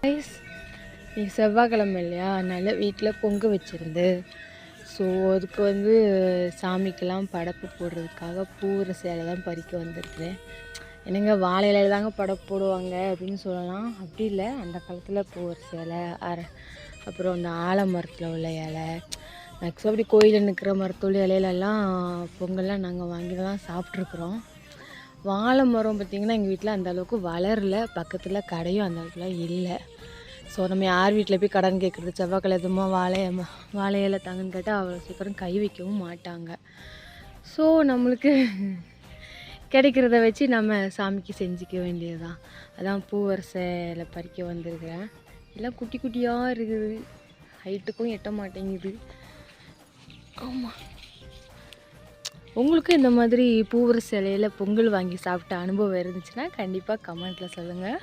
இன்னைக்கு செவ்வாய்க்கிழமை இல்லையா, அதனால் வீட்டில் பொங்க வச்சுருந்து. ஸோ அதுக்கு சாமிக்கெல்லாம் படப்பு போடுறதுக்காக பூவிர சேலை தான் பறிக்க வந்திருக்கிறேன். என்னங்க வாழை இலையில தாங்க படப்பு போடுவாங்க அப்படின்னு சொல்லலாம். அப்படி இல்லை, அந்த காலத்தில் பூவிர சேலை அப்புறம் அந்த ஆலமரத்தில் உள்ள இலை, மேக்ஸிமம் அப்படி கோயிலில் நிற்கிற மரத்தோட இலையிலெல்லாம் பொங்கல்லாம் நாங்கள் வாங்கி தான் சாப்பிட்ருக்குறோம். வாழை மரம் பார்த்திங்கன்னா எங்கள் வீட்டில் அந்தளவுக்கு வளரல, பக்கத்தில் கடையும் அந்தளவுக்குலாம் இல்லை. ஸோ நம்ம யார் வீட்டில் போய் கடன் கேட்குறது, செவ்வாய்க்கிழமை எதுவுமா வாழை இலை தாங்கன்னு கேட்டால் அவ்வளோ சீக்கிரம் கை வைக்கவும் மாட்டாங்க. ஸோ நம்மளுக்கு கிடைக்கிறத வச்சு நம்ம சாமிக்கு செஞ்சுக்க வேண்டியது தான். அதான் பூவரசையில் பறிக்க வந்திருக்கிறேன். எல்லாம் குட்டி குட்டியாக இருக்குது, ஹைட்டுக்கும் எட்ட மாட்டேங்குது. ஆமாம், உங்களுக்கும் இந்த மாதிரி பூவரச இலையில் பொங்கல் வாங்கி சாப்பிட்ட அனுபவம் இருந்துச்சுன்னா கண்டிப்பாக கமெண்ட்டில் சொல்லுங்கள்.